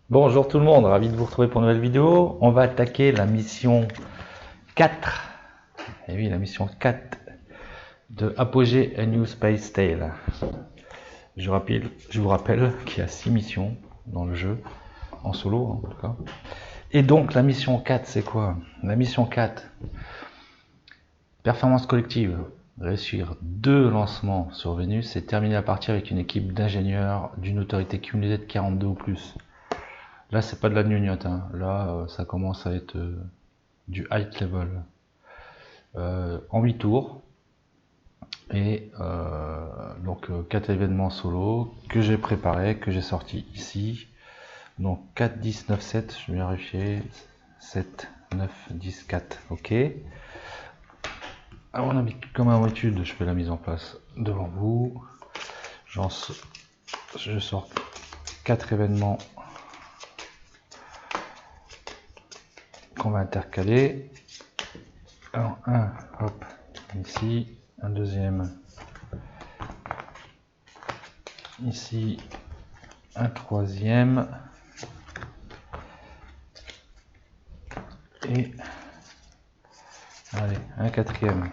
Bonjour tout le monde, ravi de vous retrouver pour une nouvelle vidéo. On va attaquer la mission 4. Et oui, la mission 4 de Apogee A New Space Tale. Je vous rappelle qu'il y a 6 missions dans le jeu, en solo en tout cas. Et donc la mission 4, c'est quoi? La mission 4, performance collective. Réussir 2 lancements sur Vénus et terminer la partie avec une équipe d'ingénieurs d'une autorité cumulée de 42 ou plus. Là, c'est pas de la gnognotte, hein. Là, ça commence à être du high level. En 8 tours. Et donc 4 événements solo que j'ai préparé, que j'ai sorti ici. Donc 4, 10, 9, 7, je vais vérifier. 7, 9, 10, 4. Ok. Alors, comme à l'habitude, je fais la mise en place devant vous. Je sors 4 événements qu'on va intercaler. Alors, un, hop, ici, un deuxième, ici, un troisième, et allez, un quatrième.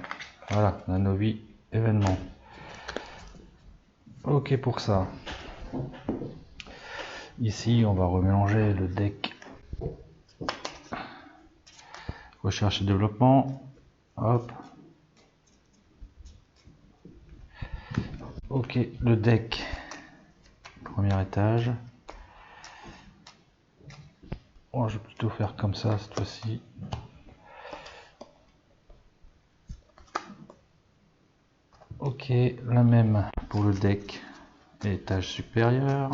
Voilà, on a nos 8 événements. Ok pour ça. Ici, on va remélanger le deck recherche et développement. Hop. Ok, le deck premier étage. Oh, je vais plutôt faire comme ça cette fois-ci. Ok, la même pour le deck étage supérieur.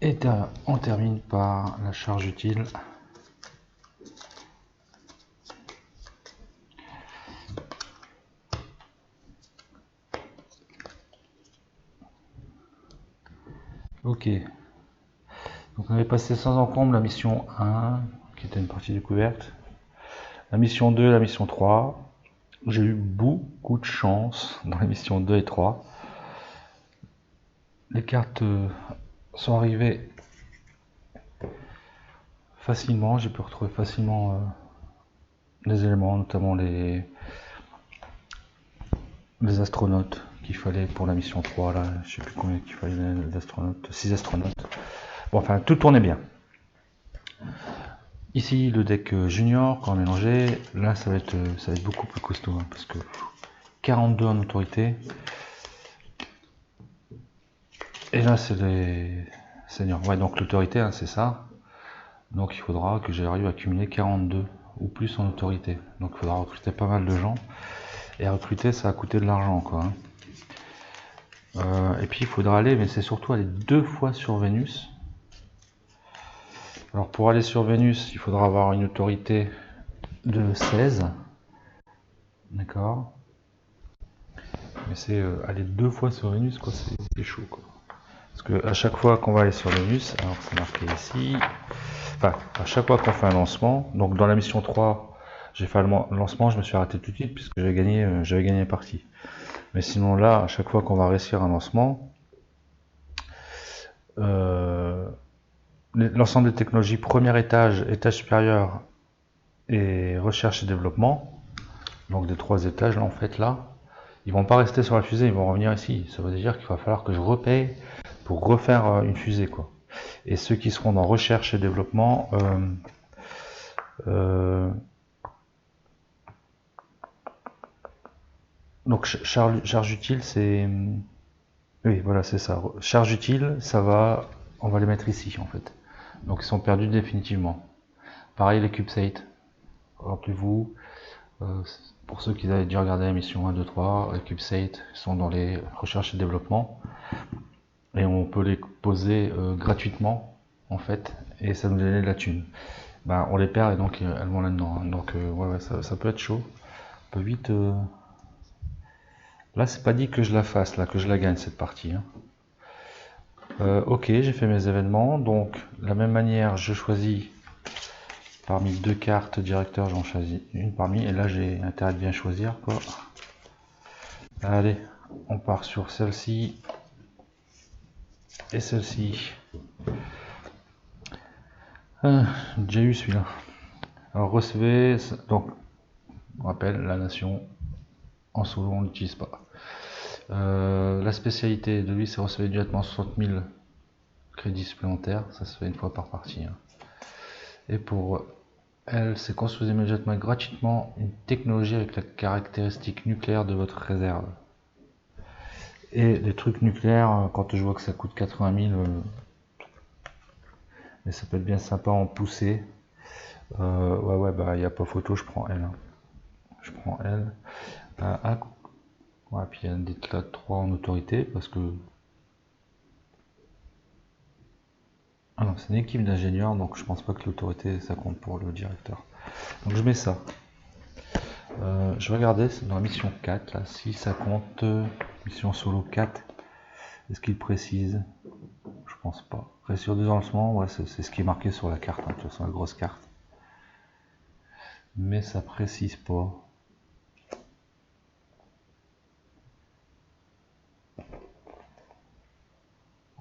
Et on termine par la charge utile. Ok. Donc on avait passé sans encombre la mission 1, qui était une partie découverte. La mission 2, la mission 3. J'ai eu beaucoup de chance dans les missions 2 et 3. Les cartes sont arrivées facilement, j'ai pu retrouver facilement les éléments, notamment les astronautes qu'il fallait pour la mission 3, là, je sais plus combien qu'il fallait d'astronautes, 6 astronautes. Bon, enfin, tout tournait bien. Ici, le deck junior, quand mélangé, là, ça va être beaucoup plus costaud, hein, parce que 42 en autorité. Et là, c'est les seniors. Ouais, donc l'autorité, hein, c'est ça. Donc il faudra que j'arrive à cumuler 42 ou plus en autorité. Donc il faudra recruter pas mal de gens. Et recruter, ça va coûter de l'argent, quoi. Et puis il faudra aller, mais c'est surtout aller 2 fois sur Vénus. Alors pour aller sur Vénus, il faudra avoir une autorité de 16. D'accord. Mais c'est aller 2 fois sur Vénus, quoi, c'est chaud, quoi. Parce que à chaque fois qu'on va aller sur Vénus, alors c'est marqué ici, enfin à chaque fois qu'on fait un lancement, donc dans la mission 3, j'ai fait le lancement, je me suis arrêté tout de suite puisque j'avais gagné la partie. Mais sinon là, à chaque fois qu'on va réussir un lancement, l'ensemble des technologies, premier étage, étage supérieur et recherche et développement, donc des 3 étages là en fait là, ils vont pas rester sur la fusée, ils vont revenir ici. Ça veut dire qu'il va falloir que je repaye pour refaire une fusée, quoi. Et ceux qui seront dans recherche et développement, donc charge utile, c'est, oui, voilà, c'est ça. Charge utile, on va les mettre ici en fait. Donc ils sont perdus définitivement. Pareil les CubeSat. Rappelez-vous, pour ceux qui avaient déjà regardé la mission 1, 2, 3, les CubeSat sont dans les recherches et développement. Et on peut les poser gratuitement en fait, et ça nous donne de la thune. Ben, on les perd et donc elles vont là-dedans, hein. Donc ouais, ça peut être chaud. On peut vite. Là, c'est pas dit que je la fasse, là, que je la gagne cette partie, hein. Ok, j'ai fait mes événements, donc de la même manière, je choisis Parmi deux cartes directeur, j'en choisis une parmi, et là j'ai intérêt de bien choisir quoi. Allez, on part sur celle-ci et celle-ci. Déjà eu celui-là. Alors recevez, donc on rappelle la nation, en solo on l'utilise pas. La spécialité de lui c'est recevoir immédiatement 60 000 crédits supplémentaires, ça se fait une fois par partie. Hein. Et pour elle, c'est construire immédiatement gratuitement une technologie avec la caractéristique nucléaire de votre réserve. Et les trucs nucléaires, quand je vois que ça coûte 80 000, mais ça peut être bien sympa en poussée. Ouais, bah il n'y a pas photo, je prends elle. Hein. Je prends elle. Ouais, puis il y a des tas de 3 en autorité parce que. Ah non, c'est une équipe d'ingénieurs, donc je pense pas que l'autorité ça compte pour le directeur. Donc je mets ça. Je vais regarder dans la mission 4, là, si ça compte. Mission solo 4. Est-ce qu'il précise? Je pense pas. Réussir deux lancements, ouais, c'est ce qui est marqué sur la carte, hein, de toute façon, la grosse carte. Mais ça précise pas.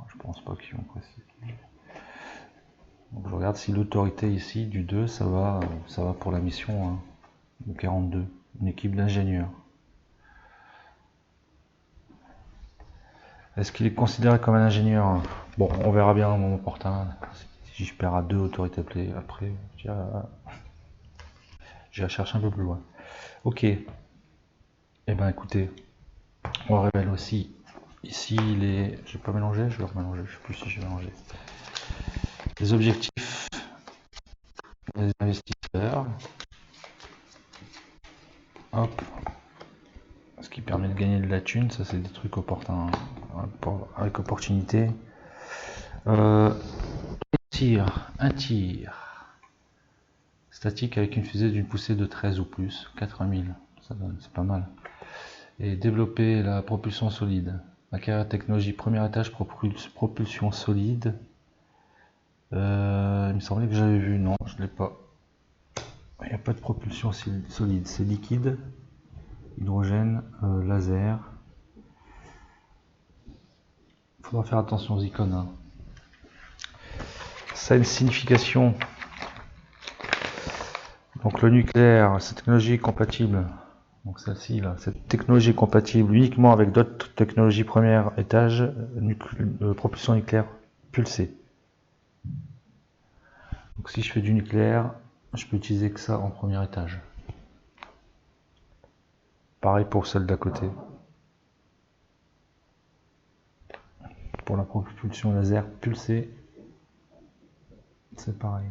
Je pense pas qu'ils vont préciser. Donc je regarde si l'autorité ici du 2, ça va pour la mission hein, de 42, une équipe d'ingénieurs. Est-ce qu'il est considéré comme un ingénieur? Bon, on verra bien au moment opportun. Si je perds à 2 autorités appelées, après, j'irai chercher un peu plus loin. Ok. Eh ben écoutez, on révèle aussi. Ici, les. Je vais pas mélanger, je vais remélanger, je sais plus si je vais mélanger. Les objectifs des investisseurs. Hop. Ce qui permet de gagner de la thune, ça c'est des trucs opportuns, hein, avec opportunité. Un tir statique avec une fusée d'une poussée de 13 ou plus, 80 000, ça donne, c'est pas mal. Et développer la propulsion solide. Ma carrière technologie, premier étage, propulsion solide. Il me semblait que j'avais vu, non, je l'ai pas. Il n'y a pas de propulsion solide, c'est liquide, hydrogène, laser. Il faudra faire attention aux icônes. Hein. Ça a une signification. Donc le nucléaire, cette technologie est compatible. Donc celle-ci là, cette technologie est compatible uniquement avec d'autres technologies premier étage, propulsion nucléaire pulsée. Donc si je fais du nucléaire, je peux utiliser que ça en premier étage. Pareil pour celle d'à côté. Pour la propulsion laser pulsée, c'est pareil.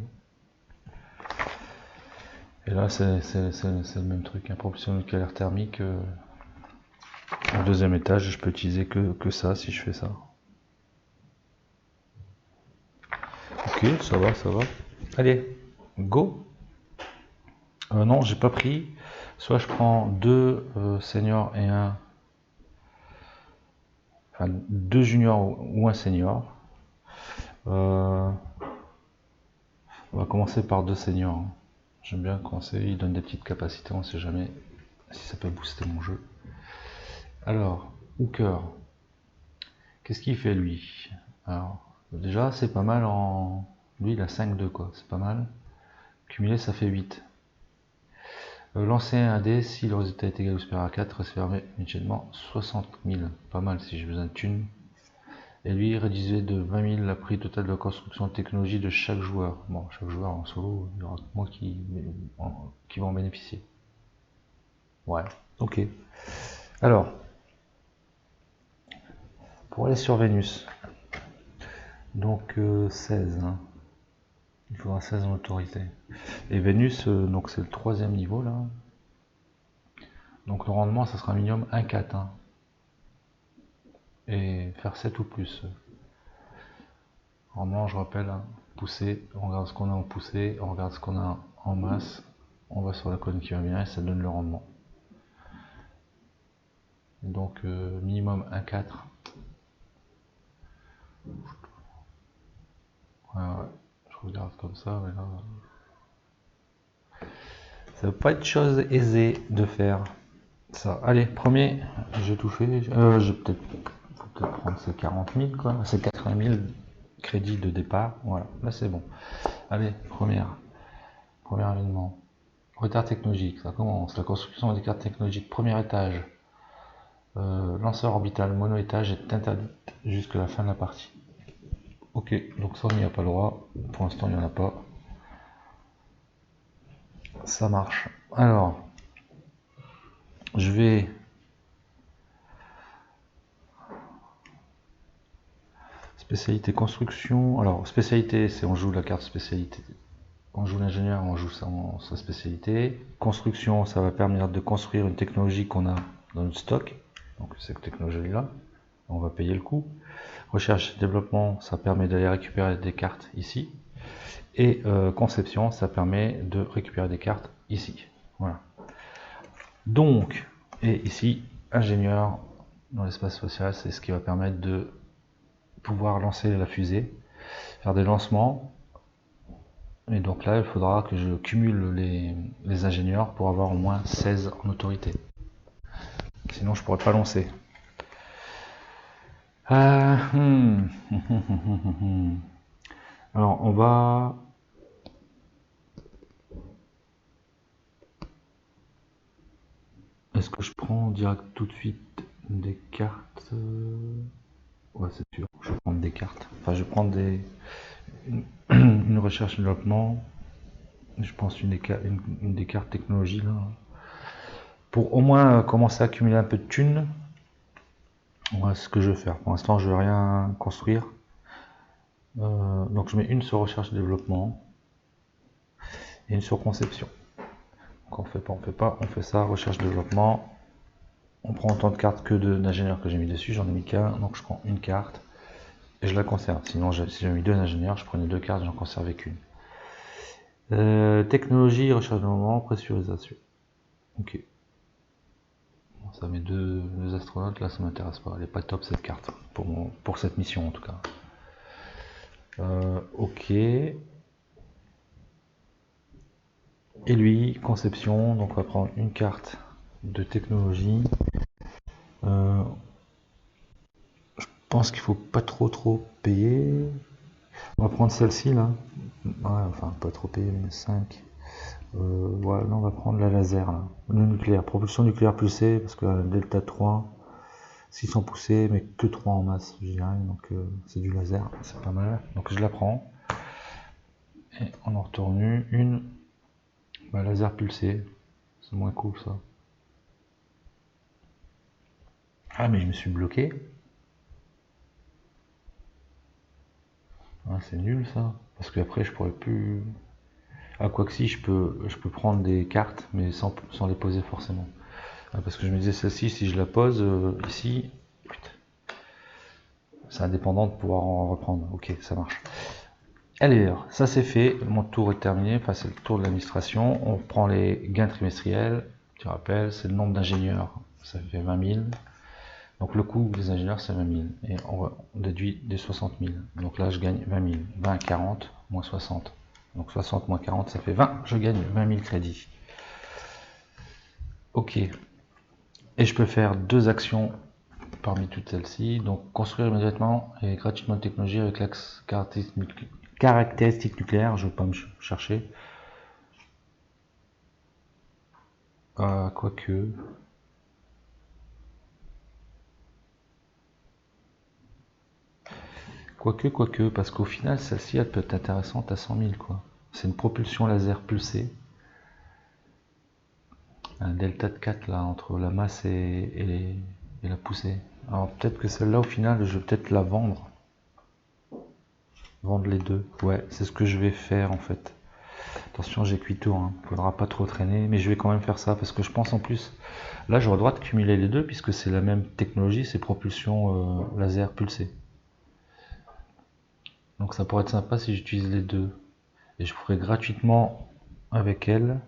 Et là, c'est le même truc, hein, propulsion nucléaire thermique. Au deuxième étage, je peux utiliser que ça si je fais ça. Ok, ça va, ça va. Allez, go. Non, j'ai pas pris. Soit je prends 2 seniors et un. Enfin, 2 juniors ou un senior. On va commencer par 2 seniors. Hein. J'aime bien commencer, ils donnent des petites capacités, on sait jamais si ça peut booster mon jeu. Alors, Hooker. Qu'est-ce qu'il fait lui? Alors, déjà, c'est pas mal en. Lui, il a 5-2 quoi, c'est pas mal. Cumulé, ça fait 8. Lancer un dé, si le résultat est égal ou supérieur à 4, réserver immédiatement 60 000. Pas mal si j'ai besoin de thunes. Et lui, réduisait de 20 000 la prix total de la construction de technologie de chaque joueur. Bon, chaque joueur en solo, il y aura que moi qui va en bénéficier. Ouais, ok. Alors, pour aller sur Vénus, donc 16. Hein. Il faudra 16 en autorité. Et Vénus, donc c'est le 3e niveau là. Donc le rendement, ça sera minimum 1,4. Hein. Et faire 7 ou plus. Rendement, je rappelle, hein, poussée, on regarde ce qu'on a en poussée, on regarde ce qu'on a en masse, on va sur la colonne qui va bien et ça donne le rendement. Donc minimum 1,4. Ouais, je regarde comme ça, mais là. Ça va pas être chose aisée de faire ça. Allez, premier, j'ai tout fait. J'ai faut peut-être prendre ces 40 000, quoi. Ces 80 000 crédits de départ. Voilà, là c'est bon. Allez, premier événement. Retard technologique, ça commence. La construction des cartes technologiques, premier étage. Lanceur orbital mono-étage est interdite jusqu'à la fin de la partie. Ok, donc ça on n'y a pas le droit. Pour l'instant il n'y en a pas. Ça marche. Alors, je vais... Spécialité construction. Alors, spécialité, c'est on joue la carte spécialité. On joue l'ingénieur, on joue sa spécialité. Construction, ça va permettre de construire une technologie qu'on a dans notre stock. Donc, cette technologie-là, on va payer le coût. Recherche et développement, ça permet d'aller récupérer des cartes ici. Et conception, ça permet de récupérer des cartes ici. Voilà. Donc, et ici, ingénieur dans l'espace spatial, c'est ce qui va permettre de pouvoir lancer la fusée, faire des lancements. Et donc là, il faudra que je cumule les ingénieurs pour avoir au moins 16 en autorité. Sinon, je pourrais pas lancer. Alors, on va... Est-ce que je prends direct tout de suite des cartes? Ouais, c'est sûr, je vais prendre des cartes. Enfin, je vais prendre une recherche et développement. Je pense une des cartes technologie là. Pour au moins commencer à accumuler un peu de thunes. Voilà ce que je vais faire. Pour l'instant, je ne vais rien construire. Donc, je mets une sur recherche et développement et une sur conception. Donc, on fait pas, on fait ça, recherche et développement. On prend autant de cartes que d'ingénieurs que j'ai mis dessus. J'en ai mis qu'un, donc je prends une carte et je la conserve. Sinon, si j'avais mis deux ingénieurs, je prenais deux cartes et j'en conservais qu'une. Technologie, recherche de développement, pressurisation. Ok. Ça met deux astronautes, là ça m'intéresse pas, elle est pas top cette carte, pour cette mission en tout cas. Ok. Et lui, conception, donc on va prendre une carte de technologie. Je pense qu'il faut pas trop payer. On va prendre celle-ci là. Ouais, enfin pas trop payer, mais 5. Ouais, là on va prendre la laser là. Le nucléaire, propulsion nucléaire pulsée, parce que la delta 3. 600 poussées, mais que 3 en masse, je dirais, donc c'est du laser, c'est pas mal. Donc je la prends, et on en retourne une, laser pulsé, c'est moins cool ça. Ah mais je me suis bloqué. Ah, c'est nul ça, parce qu'après je pourrais plus... Ah quoi que si, je peux prendre des cartes, mais sans les poser forcément. Ah, parce que je me disais celle-ci, si je la pose ici, c'est indépendant de pouvoir en reprendre. Ok, ça marche. Alors, ça c'est fait, mon tour est terminé, enfin c'est le tour de l'administration. On prend les gains trimestriels, tu rappelles, c'est le nombre d'ingénieurs, ça fait 20 000. Donc le coût des ingénieurs c'est 20 000, et on déduit des 60 000. Donc là je gagne 20 000, 20, 40, moins 60. Donc 60 moins 40, ça fait 20, je gagne 20 000 crédits. Ok, et je peux faire deux actions parmi toutes celles-ci. Donc construire immédiatement et gratuitement une technologie avec l'axe caractéristique nucléaire, je ne vais pas me chercher. Quoique. Quoique, parce qu'au final, celle-ci, elle peut être intéressante à 100 000, quoi. C'est une propulsion laser pulsée. Un delta de 4, là, entre la masse et la poussée. Alors, peut-être que celle-là, au final, je vais peut-être la vendre. Vendre les deux. Ouais, c'est ce que je vais faire, en fait. Attention, j'ai cuit tout, hein. Faudra pas trop traîner, mais je vais quand même faire ça, parce que je pense, en plus, là, j'aurai le droit de cumuler les deux, puisque c'est la même technologie, c'est propulsion laser pulsée. Donc ça pourrait être sympa si j'utilise les deux. Et je pourrais gratuitement avec elle.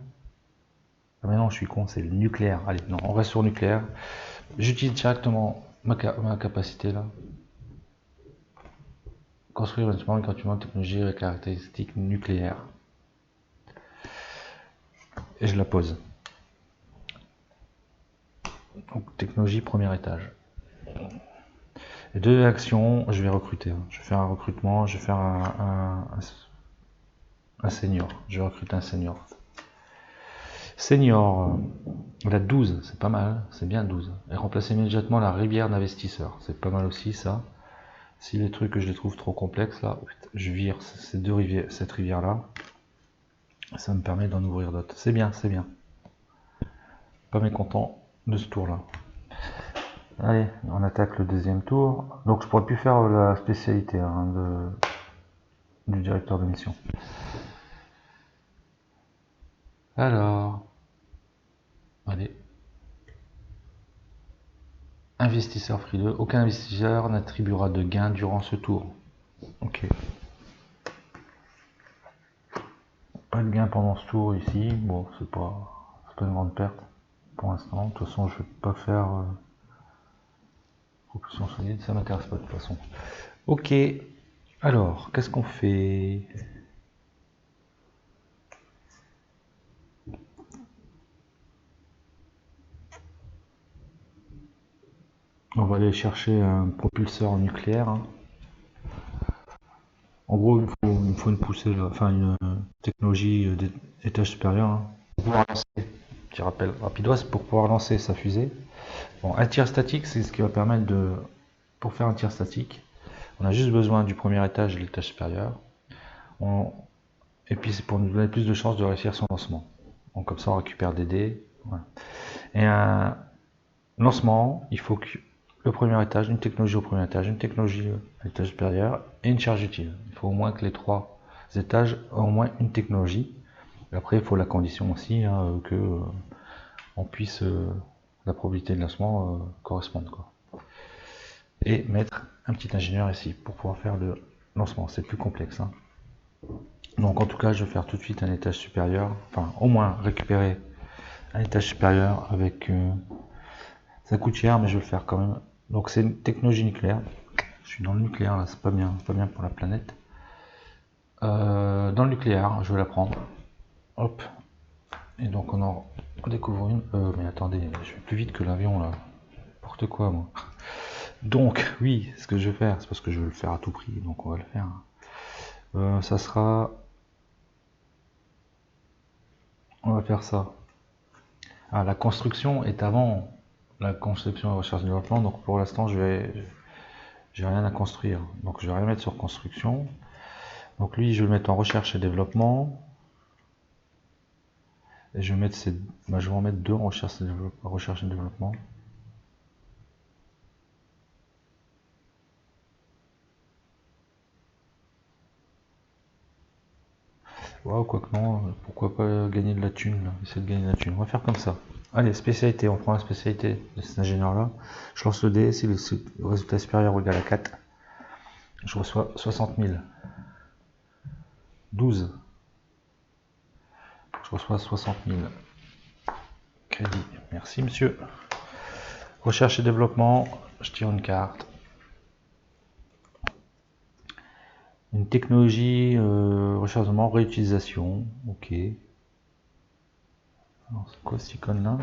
Ah mais non, je suis con, c'est le nucléaire. Allez, non, on reste sur le nucléaire. J'utilise directement ma capacité là. Construire un gratuitement une technologie avec caractéristiques nucléaires. et je la pose. Donc technologie premier étage. Et deux actions, je vais recruter. Je vais faire un recrutement, je vais faire un senior. Je vais recruter un senior. Senior, la 12, c'est pas mal, c'est bien 12. Et remplacer immédiatement la rivière d'investisseurs, c'est pas mal aussi ça. Si les trucs que je les trouve trop complexes là, je vire ces deux rivières, cette rivière là. Ça me permet d'en ouvrir d'autres. C'est bien, c'est bien. Pas mécontent de ce tour là. Allez, on attaque le deuxième tour. Donc je pourrais plus faire la spécialité du directeur de mission. Alors, allez. Investisseur frileux. Aucun investisseur n'attribuera de gain durant ce tour. Ok. Pas de gain pendant ce tour ici. Bon, c'est pas une grande perte pour l'instant. De toute façon, je vais pas faire propulsion solide. Ça m'intéresse pas de toute façon. Ok. Alors, qu'est-ce qu'on fait? On va aller chercher un propulseur nucléaire. Hein. En gros, il me faut une poussée, enfin une technologie d'étage supérieur. Hein. Pour pouvoir lancer, petit rappel rapidos, pour pouvoir lancer sa fusée. Bon, un tir statique, c'est ce qui va permettre de... Pour faire un tir statique, on a juste besoin du premier étage et de l'étage supérieur. Et puis c'est pour nous donner plus de chances de réussir son lancement. Donc comme ça on récupère des dés. Voilà. Et un lancement, il faut que le premier étage, une technologie au premier étage, une technologie à l'étage supérieur et une charge utile. Il faut au moins que les trois étages aient au moins une technologie. Et après il faut la condition aussi hein, que on puisse la probabilité de lancement corresponde quoi. Et mettre un petit ingénieur ici pour pouvoir faire le lancement. C'est plus complexe. Hein. Donc en tout cas, je vais faire tout de suite un étage supérieur, enfin au moins récupérer un étage supérieur avec... ça coûte cher, mais je vais le faire quand même. Donc c'est une technologie nucléaire. Je suis dans le nucléaire là, c'est pas bien pour la planète. Dans le nucléaire, je vais la prendre. Hop. Et donc on en découvre une. Mais attendez, je vais plus vite que l'avion là. N'importe quoi moi. Donc oui, ce que je vais faire, c'est parce que je veux le faire à tout prix, donc on va le faire. Ça sera... On va faire ça. Ah, la construction est avant la conception et recherche et développement, donc pour l'instant j'ai rien à construire. Donc je vais rien mettre sur construction. Donc lui je vais le mettre en recherche et développement. Et je vais mettre je vais en mettre deux en recherche et développement. Wow, quoi que non, pourquoi pas gagner de la thune là, essayer de gagner de la thune. On va faire comme ça. Allez, spécialité, on prend la spécialité de cet ingénieur-là. Je lance le dé, si le résultat supérieur ou égal à 4, je reçois 60 000. 12. Je reçois 60 000. Crédit. Merci, monsieur. Recherche et développement, je tire une carte. Une technologie, recherche de réutilisation. Ok. Alors, c'est quoi cette icône-là?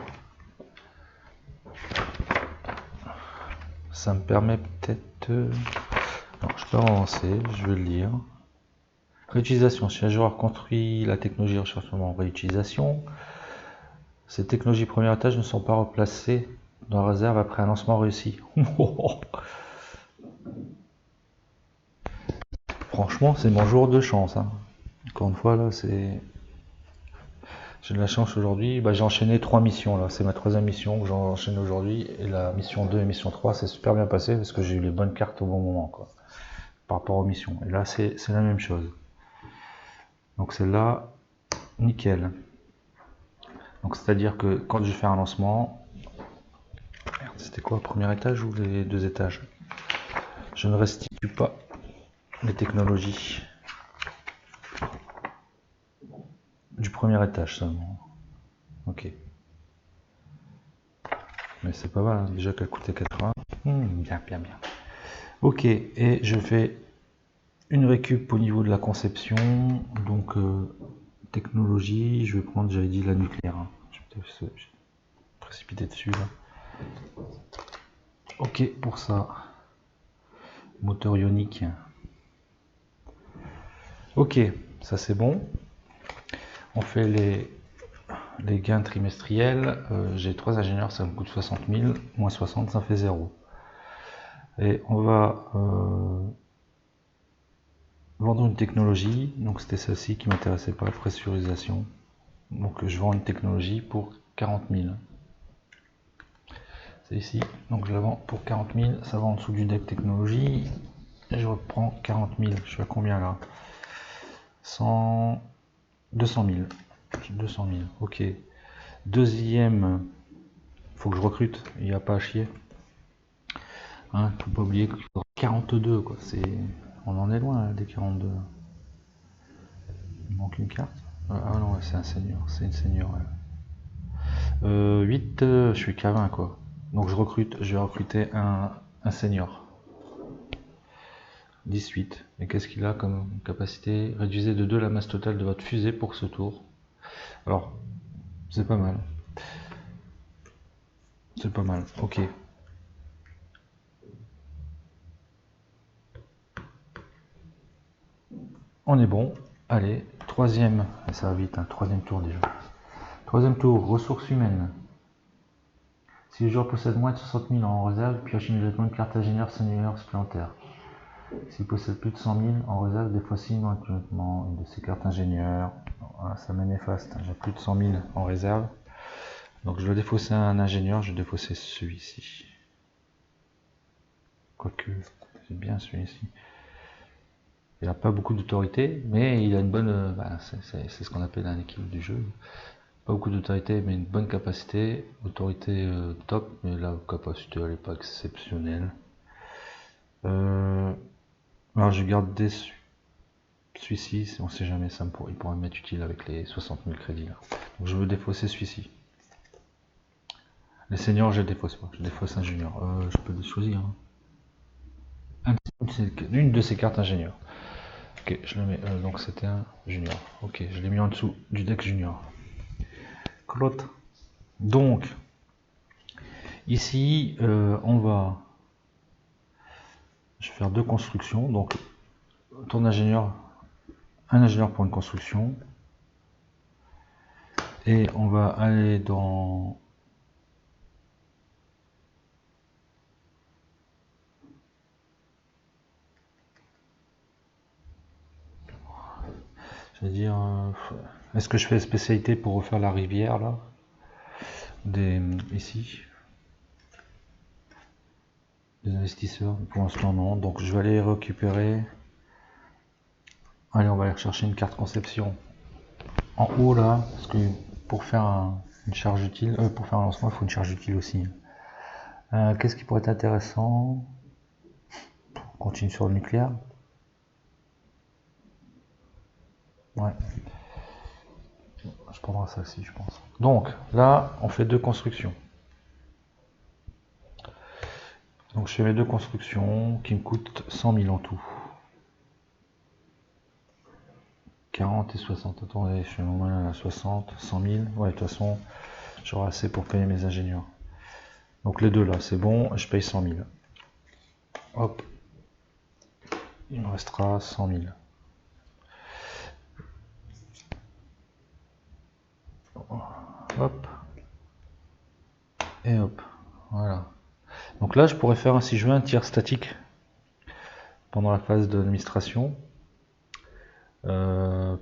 Ça me permet peut-être... Alors, je peux avancer, je vais le lire. Réutilisation. Si un joueur construit la technologie recherche de réutilisation, ces technologies premier étage ne sont pas replacées dans la réserve après un lancement réussi. Franchement, c'est mon jour de chance. Hein. Encore une fois, là, c'est... J'ai de la chance aujourd'hui. Bah, j'ai enchaîné 3 missions, là. C'est ma 3e mission que j'ai enchaîné aujourd'hui. Et la mission 2 et mission 3, c'est super bien passé parce que j'ai eu les bonnes cartes au bon moment, quoi. Par rapport aux missions. Et là, c'est la même chose. Donc celle-là, nickel. Donc c'est-à-dire que quand je fais un lancement... Merde, c'était quoi, le premier étage ou les 2 étages? Je ne restitue pas les technologies du premier étage seulement. Ok. Mais c'est pas mal, hein. Déjà qu'elle coûtait 80. Bien. Ok, et je fais une récup au niveau de la conception. Donc technologie, je vais prendre, j'avais dit la nucléaire. Hein. Je vais peut-être précipiter dessus là. Ok pour ça. Moteur ionique. Ok, ça c'est bon. On fait les gains trimestriels. J'ai 3 ingénieurs, ça me coûte 60 000. Moins 60, ça fait 0. Et on va vendre une technologie. Donc c'était celle-ci qui m'intéressait pas, pressurisation. Donc je vends une technologie pour 40 000. C'est ici. Donc je la vends pour 40 000. Ça va en dessous du deck technologie. Et je reprends 40 000. Je suis à combien là? 100... 200 000. 200 000. Ok. Deuxième, faut que je recrute. Il n'y a pas à chier. Hein, faut pas oublier qu'il faudra 42 quoi. On en est loin là, des 42. Il manque une carte. Ah non, c'est un seigneur. C'est une seigneur. Ouais. 8, je suis qu'à 20 quoi. Donc je vais recruter un senior. 18. Et qu'est-ce qu'il a comme capacité? Réduisez de 2 la masse totale de votre fusée pour ce tour. Alors, c'est pas mal. C'est pas mal, ok. On est bon. Allez, troisième. Ça va vite, hein, troisième tour déjà. Troisième tour, ressources humaines. Si le joueur possède moins de 60 000 en réserve, pioche immédiatement une carte ingénieur seigneur supplémentaire. S'il possède plus de 100 000 en réserve, défausse immédiatement une de ses cartes ingénieur. Voilà, ça m'est néfaste. J'ai plus de 100 000 en réserve. Donc je vais défausser un ingénieur, je vais défausser celui-ci. Quoique, c'est bien celui-ci. Il n'a pas beaucoup d'autorité, mais il a une bonne... c'est ce qu'on appelle un équilibre du jeu. Pas beaucoup d'autorité, mais une bonne capacité. Autorité top, mais la capacité elle n'est pas exceptionnelle. Alors je garde celui-ci, on sait jamais, il pourra m'être utile avec les 60 000 crédits là. Donc je veux défausser celui-ci. Les seniors, je ne défausse pas, je défausse un junior. Je peux choisir. Hein. Une de ces cartes ingénieur. Ok, je le mets. Donc c'était un junior. Ok, je l'ai mis en dessous du deck junior. Claude. Donc, ici, on va. Je vais faire 2 constructions. Donc, ton ingénieur, un ingénieur pour une construction. Et on va aller dans. Je vais dire. Est-ce que je fais spécialité pour refaire la rivière là? Ici. Des investisseurs, pour l'instant non. Donc je vais aller récupérer. Allez, on va aller chercher une carte conception. En haut là, parce que pour faire une charge utile, pour faire un lancement, il faut une charge utile aussi. Qu'est-ce qui pourrait être intéressant? On continue sur le nucléaire. Ouais. Je prendrai ça aussi, je pense. Donc là, on fait 2 constructions. Donc je fais mes 2 constructions qui me coûtent 100 000 en tout. 40 et 60. Attendez, je fais mon mal à 60, 100 000. Ouais, de toute façon, j'aurai assez pour payer mes ingénieurs. Donc les deux là, c'est bon, je paye 100 000. Hop. Il me restera 100 000. Hop. Et hop. Voilà. Donc là, je pourrais faire, si je veux, un tir statique pendant la phase d'administration.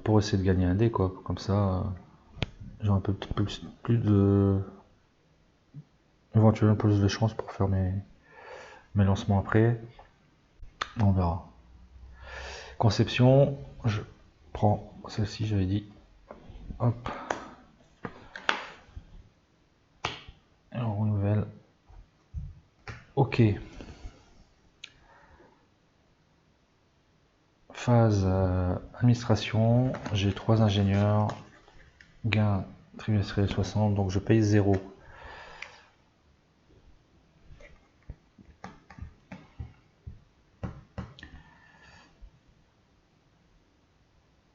Pour essayer de gagner un dé, quoi. Comme ça, j'ai un peu plus de... éventuellement plus de chance pour faire mes lancements après. On verra. Conception, je prends celle-ci, j'avais dit. Hop. Et on renouvelle. Ok. Phase administration, j'ai 3 ingénieurs, gain trimestriel 60, donc je paye 0.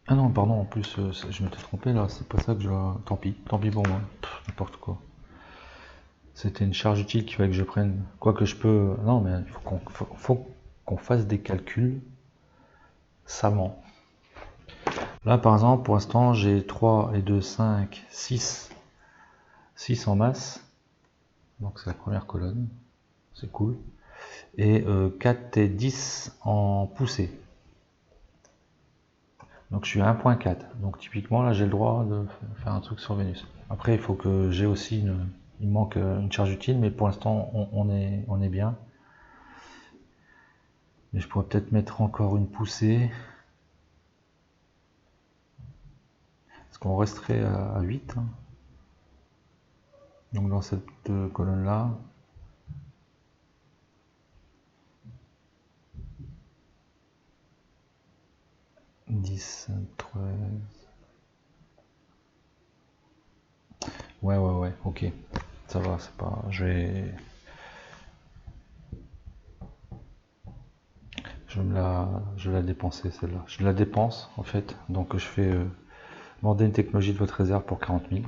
Ah non, pardon, en plus, je m'étais trompé là, c'est pas ça que je dois... Tant pis pour moi, n'importe quoi. C'était une charge utile qu'il fallait que je prenne. Quoi que je peux... Non, mais il faut qu'on fasse des calculs savants. Là, par exemple, pour l'instant, j'ai 3 et 2, 5, 6. 6 en masse. Donc c'est la première colonne. C'est cool. Et 4 et 10 en poussée. Donc je suis à 1.4. Donc typiquement, là, j'ai le droit de faire un truc sur Vénus. Après, il faut que j'ai aussi une... Il manque une charge utile, mais pour l'instant, on est bien. Mais je pourrais peut-être mettre encore une poussée. Parce qu'on resterait à 8. Hein. Donc dans cette colonne-là. 10, 13. Ouais, ok. Ça va, c'est pas... Je vais la dépenser celle-là. Je la dépense en fait. Donc je fais demander une technologie de votre réserve pour 40 000.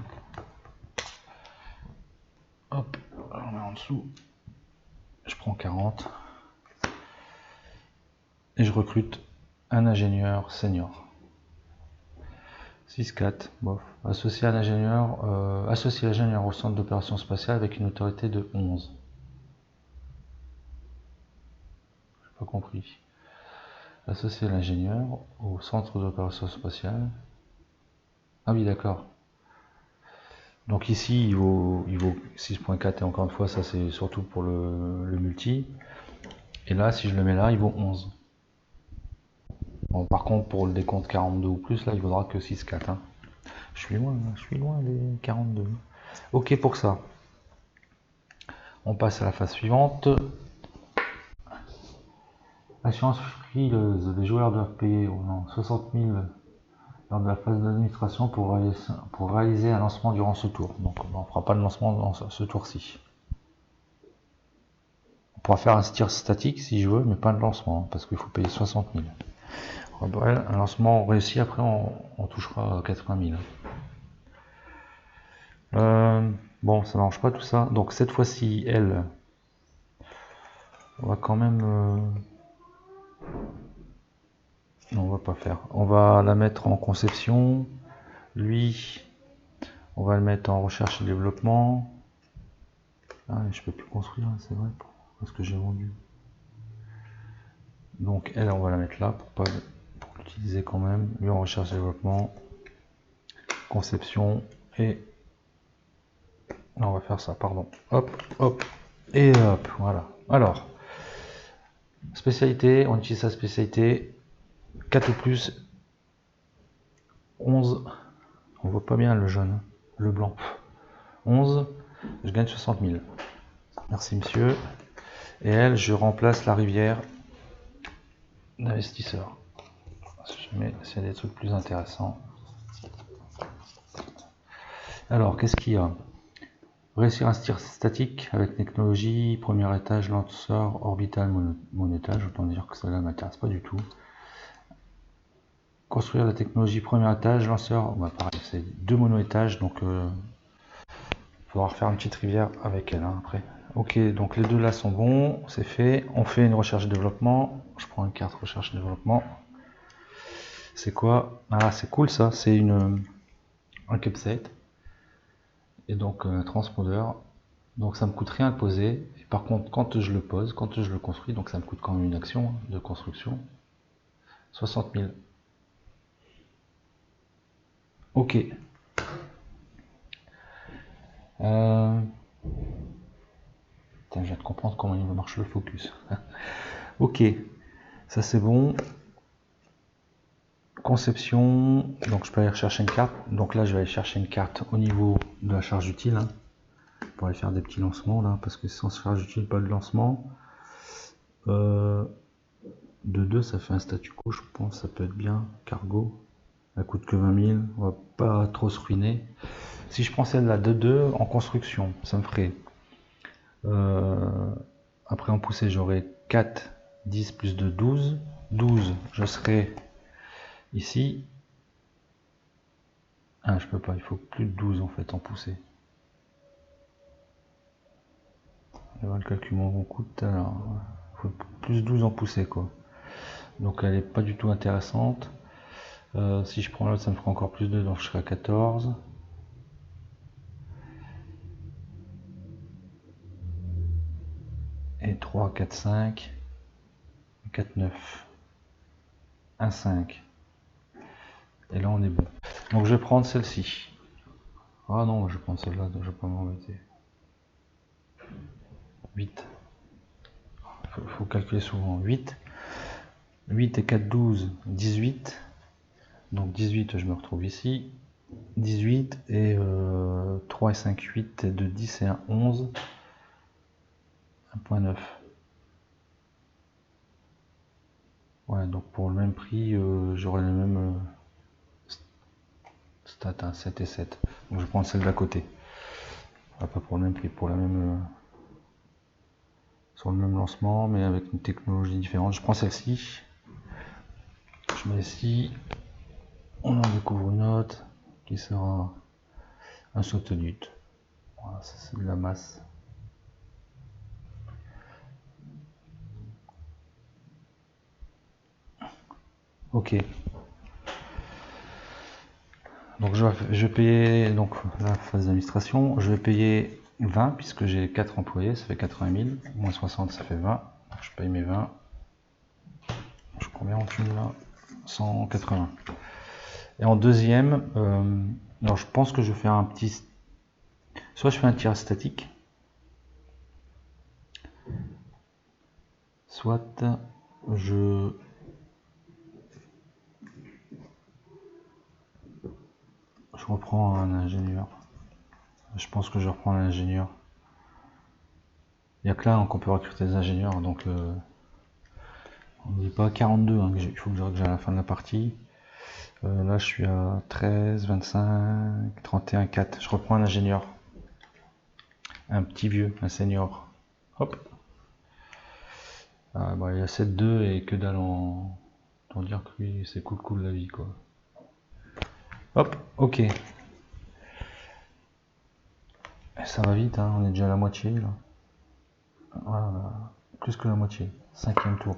Hop, on met en dessous. Je prends 40. Et je recrute un ingénieur senior. 6-4, bof. Associer l'ingénieur au centre d'opération spatiale avec une autorité de 11. J'ai pas compris. Associer l'ingénieur au centre d'opération spatiale. Ah oui, d'accord. Donc ici, il vaut 6.4 et encore une fois, ça c'est surtout pour le multi. Et là, si je le mets là, il vaut 11. Bon, par contre, pour le décompte 42 ou plus, là, il vaudra que 6,4. Hein. Je suis loin des 42. Ok pour ça. On passe à la phase suivante. Assurance frileuse. Les joueurs doivent payer 60 000 lors de la phase d'administration pour réaliser un lancement durant ce tour. Donc on ne fera pas de lancement dans ce tour-ci. On pourra faire un tir statique si je veux, mais pas de lancement, parce qu'il faut payer 60 000. Un lancement réussi, après on touchera 80 000. Bon, ça marche pas tout ça. Donc cette fois-ci, elle, on va quand même... Non, on va pas faire. On va la mettre en conception. Lui, on va le mettre en recherche et développement. Ah, je peux plus construire, c'est vrai, parce que j'ai vendu. Donc elle, on va la mettre là pour l'utiliser quand même. Lui en recherche et développement, conception et non, on va faire ça, pardon. Hop, hop et hop, voilà. Alors, spécialité, on utilise sa spécialité 4 ou plus, 11. On voit pas bien le jaune, le blanc. 11, je gagne 60 000. Merci monsieur. Et elle, je remplace la rivière d'investisseurs. Si jamais s'il y a des trucs plus intéressants. Alors, qu'est-ce qu'il y a? Réussir un tir statique avec technologie, premier étage, lanceur, orbital, monétage. Autant dire que cela ne m'intéresse pas du tout. Construire la technologie, premier étage, lanceur. Bah, pareil, c'est 2 mono-étages, donc il faudra refaire une petite rivière avec elle hein, après. Ok, donc les deux là sont bons, c'est fait. On fait une recherche et développement. Je prends une carte recherche et développement. C'est quoi? Ah, c'est cool ça, c'est un CubeSat. Et donc un transpondeur. Donc ça me coûte rien à le poser. Et par contre, quand je le pose, quand je le construis, donc ça me coûte quand même une action de construction. 60 000. Ok. Putain, je viens de comprendre comment il marche le focus. Ok, ça c'est bon. Conception, donc je peux aller chercher une carte. Donc là, je vais aller chercher une carte au niveau de la charge utile. Hein, pour aller faire des petits lancements là, parce que sans charge utile, pas de lancement. De 2, ça fait un statu quo, je pense, ça peut être bien. Cargo, elle coûte que 20 000, on va pas trop se ruiner. Si je prends celle-là de 2 en construction, ça me ferait. Après en poussée, j'aurai 4, 10 plus de 12. 12, je serai ici. Ah, je peux pas, il faut plus de 12 en fait en poussée. On va voir le calcul mon coût tout à l'heure. Il faut plus 12 en poussée quoi. Donc elle est pas du tout intéressante. Si je prends l'autre, ça me fera encore plus de, donc je serai à 14. Et 3, 4, 5. 4, 9. 1, 5. Et là on est bon. Donc je vais prendre celle-ci. Ah non, je vais prendre celle-là, je vais pas m'embêter. 8. Faut calculer souvent. 8. 8 et 4, 12, 18. Donc 18, je me retrouve ici. 18 et 3 et 5, 8 et 2, 10 et 1, 11. 1.9. Ouais, donc pour le même prix, j'aurai le même stat, hein, 7 et 7. Donc je prends celle d'à côté. Ah, pas pour le même prix, pour la même... sur le même lancement, mais avec une technologie différente. Je prends celle-ci. Je mets ici. On en découvre une autre qui sera un sautenute. Voilà, ça c'est de la masse. Ok. Donc je vais payer donc la phase d'administration. Je vais payer 20 puisque j'ai 4 employés, ça fait 80 000. Moins 60, ça fait 20. Donc je paye mes 20. Je combien en thune là? 180. Et en deuxième, alors je pense que je vais faire un petit... Soit je fais un tirage statique, soit je reprends un ingénieur. Je pense que je reprends un ingénieur. Il n'y a que là qu'on peut recruter des ingénieurs, donc on ne dit pas 42, hein, il faut que j'ai à la fin de la partie. Là je suis à 13, 25, 31, 4. Je reprends un ingénieur. Un petit vieux, un senior. Hop. Ah, bah, il y a 7-2 et que dalle en... Autant dire que lui, c'est cool la vie quoi. Hop, ok. Et ça va vite, hein, on est déjà à la moitié là. Voilà, plus que la moitié. 5e tour.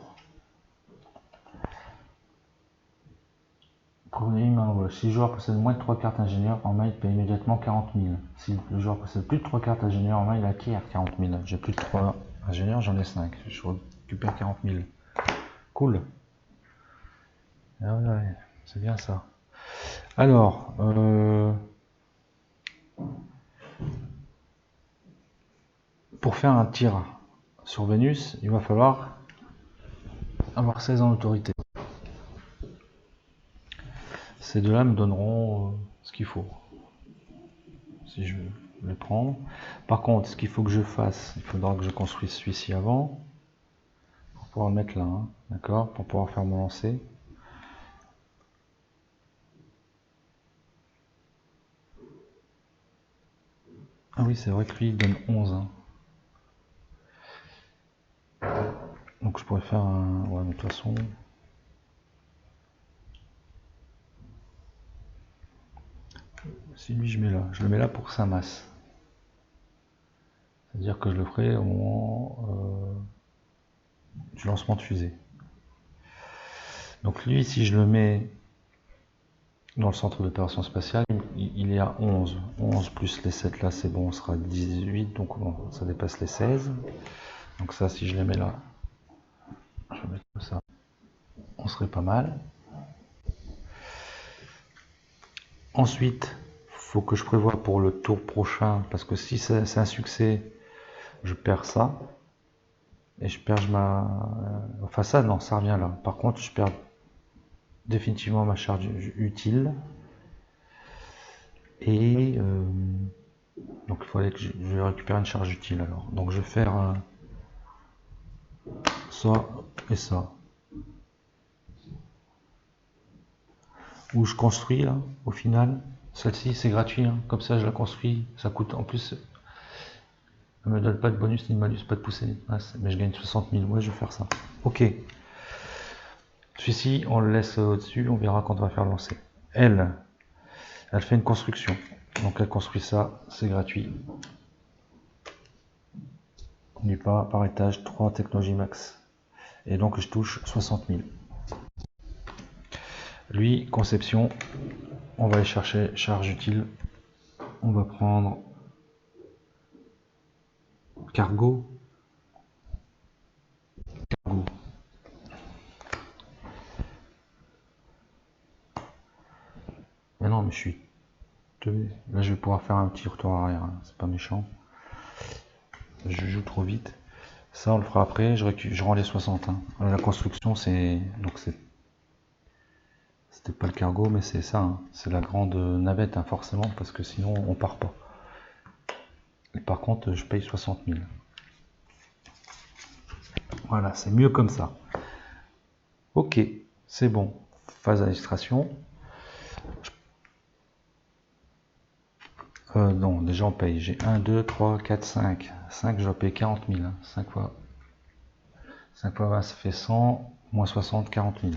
Premier immeuble. Si le joueur possède moins de 3 cartes ingénieurs en main, il paye immédiatement 40 000. Si le joueur possède plus de 3 cartes ingénieurs en main, il acquiert 40 000. J'ai plus de 3 ingénieurs, j'en ai 5. Je récupère 40 000. Cool. Ah ouais, c'est bien ça. Alors, pour faire un tir sur Vénus, il va falloir avoir 16 en autorité. Ces deux-là me donneront ce qu'il faut. Si je veux les prendre. Par contre, ce qu'il faut que je fasse, il faudra que je construise celui-ci avant. Pour pouvoir le mettre là, hein, d'accord? Pour pouvoir faire mon lancer. Ah oui, c'est vrai que lui, il donne 11. Hein. Donc je pourrais faire un... Ouais, mais de toute façon... Si lui, je le mets là pour sa masse. C'est-à-dire que je le ferai au moment du lancement de fusée. Donc lui, si je le mets dans le centre d'opération spatiale, il est à 11. 11 plus les 7 là, c'est bon, on sera à 18, donc bon, ça dépasse les 16. Donc ça, si je les mets là, je vais mettre comme ça, on serait pas mal. Ensuite, faut que je prévoie pour le tour prochain, parce que si c'est un succès, je perds ça. Et je perds ma... Enfin ça, non, ça revient là. Par contre, je perds définitivement ma charge utile. Et donc il fallait que je récupère une charge utile alors. Donc je vais faire ça et ça. Où je construis là, au final. Celle-ci c'est gratuit, hein. Comme ça je la construis. Ça coûte en plus. Elle me donne pas de bonus ni de malus, pas de poussée. Mais je gagne 60 000. Ouais, je vais faire ça. Ok. Celui-ci, on le laisse au-dessus. On verra quand on va faire le lancer. Elle. Elle fait une construction. Donc elle construit ça, c'est gratuit. On y pas par étage, 3 technologies max. Et donc je touche 60 000. Lui, conception, on va aller chercher charge utile. On va prendre cargo. Mais non, mais je suis teubé. Là, je vais pouvoir faire un petit retour arrière. Hein. C'est pas méchant. Je joue trop vite. Ça, on le fera après. Je rends les 60. Hein. La construction, c'est. Donc, c'était pas le cargo, mais c'est ça. Hein. C'est la grande navette, hein, forcément, parce que sinon, on part pas. Et par contre, je paye 60 000. Voilà, c'est mieux comme ça. Ok, c'est bon. Phase d'illustration. Non, déjà on paye. J'ai 1, 2, 3, 4, 5. 5, je dois payer 40 000. 5 fois 20, ça fait 100. Moins 60, 40 000.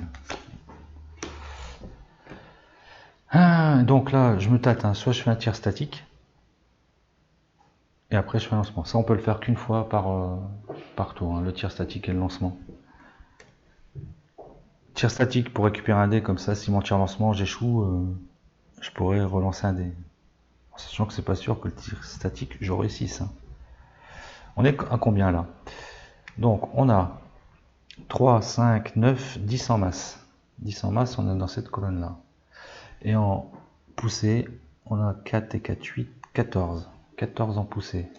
Ah, donc là, je me tâte. Hein. Soit je fais un tir statique. Et après, je fais un lancement. Ça, on peut le faire qu'une fois par tour. Hein, le tir statique et le lancement. Tir statique pour récupérer un dé. Comme ça, si mon tir lancement, j'échoue, je pourrais relancer un dé. En sachant que c'est pas sûr que le tir statique, je réussisse. Hein. On est à combien là? Donc, on a 3, 5, 9, 10 en masse. 10 en masse, on est dans cette colonne-là. Et en poussée, on a 4 et 4, 8, 14. 14 en poussée.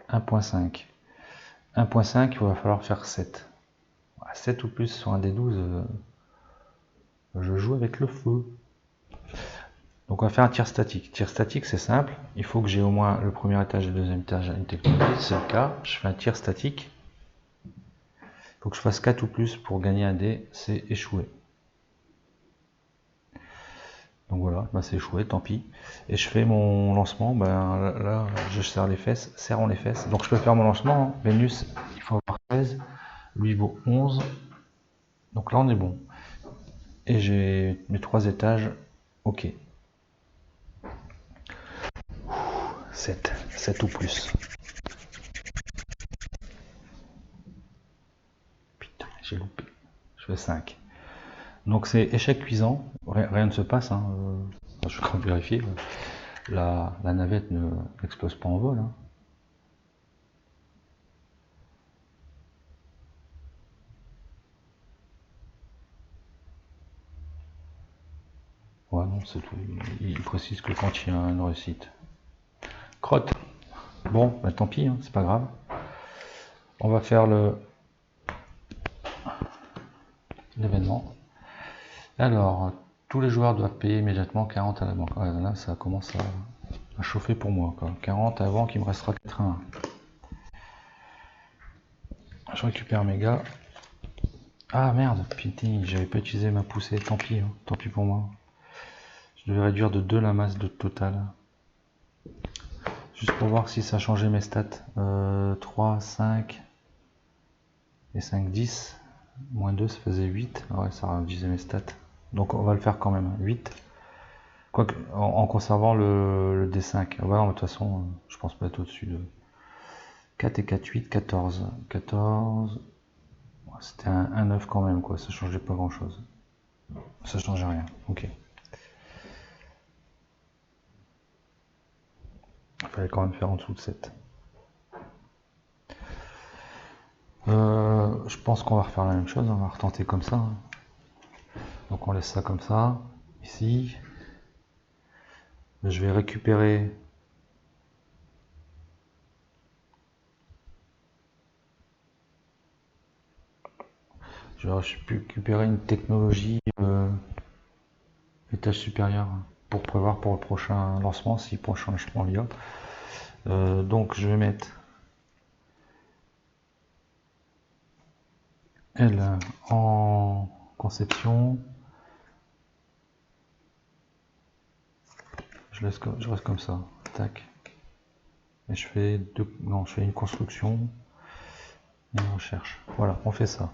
1.5. 1.5, il va falloir faire 7. 7 ou plus sur un des 12, je joue avec le feu. Donc on va faire un tir statique. Tir statique, c'est simple. Il faut que j'ai au moins le premier étage et le deuxième étage à une technologie. C'est le cas. Je fais un tir statique. Il faut que je fasse 4 ou plus pour gagner un dé. C'est échoué. Donc voilà, bah c'est échoué, tant pis. Et je fais mon lancement. Ben là, je serre les fesses. Serrons les fesses. Donc je peux faire mon lancement. Vénus, il faut avoir 13. Lui vaut 11. Donc là, on est bon. Et j'ai mes 3 étages. Ok. 7. 7 ou plus. Putain, j'ai loupé. Je fais 5. Donc c'est échec cuisant. Rien ne se passe. Hein. Je vais quand même vérifier. La navette n'explose pas en vol. Hein. Ouais, non, c'est tout. Il précise que quand il y a une réussite. Crotte. Bon, bah, tant pis, hein, c'est pas grave. On va faire l'événement. Alors, tous les joueurs doivent payer immédiatement 40 à la banque. Ouais, là, ça commence à chauffer pour moi. Quoi. 40 avant qu'il me restera 81. Je récupère mes gars. Ah merde, putain, j'avais pas utilisé ma poussée. Tant pis, hein, tant pis pour moi. Je devais réduire de 2 la masse de total. Juste pour voir si ça changeait mes stats. 3, 5 et 5, 10. Moins 2, ça faisait 8. Ouais, ça réduisait mes stats. Donc on va le faire quand même. 8. Quoique, en conservant le D5. Ah bah non, de toute façon, je pense pas être au-dessus de 4 et 4, 8, 14. 14. C'était un 9 quand même, quoi. Ça changeait pas grand-chose. Ça changeait rien. Ok. Il fallait quand même faire en dessous de 7. Je pense qu'on va refaire la même chose. On va retenter comme ça. Donc on laisse ça comme ça. Ici. Je vais récupérer. Je vais récupérer une technologie étage supérieur pour prévoir pour le prochain lancement, si prochain lancement il y a. Donc je vais mettre elle en conception. Je reste comme ça. Tac. Et je fais une construction. Et on cherche. Voilà, on fait ça.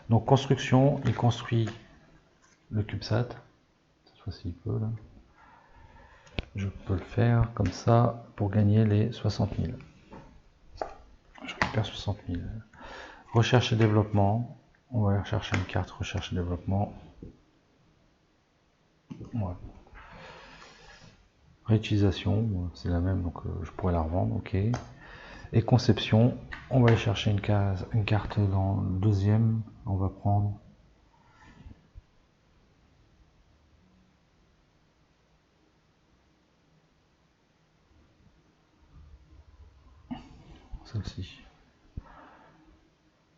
Donc construction, il construit le CubeSat. Cette fois-ci il peut là. je peux le faire comme ça pour gagner les 60 000. Je récupère 60 000. Recherche et développement. On va aller rechercher une carte recherche et développement. Ouais. Réutilisation, c'est la même, donc je pourrais la revendre, ok. Et conception, on va aller chercher une carte dans le deuxième. On va prendre celle-ci.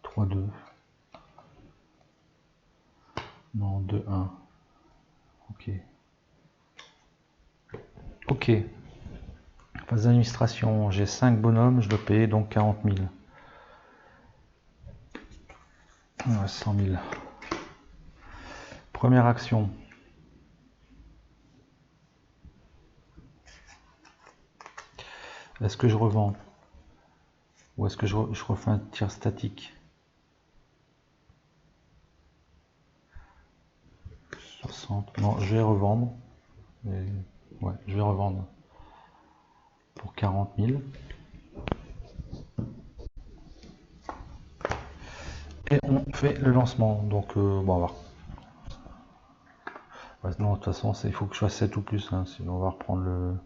3-2. Non, 2-1. Ok. Ok. Phase d'administration, j'ai 5 bonhommes, je dois payer donc 40 000. Ouais, 100 000. Première action. Est-ce que je revends? Ou est-ce que je refais un tir statique? 60. Non, je vais revendre. Ouais, je vais revendre pour 40 000. Et on fait le lancement. Donc, bon, on va voir. Ouais, non, de toute façon, il faut que je fasse 7 ou plus. Hein, sinon, on va reprendre le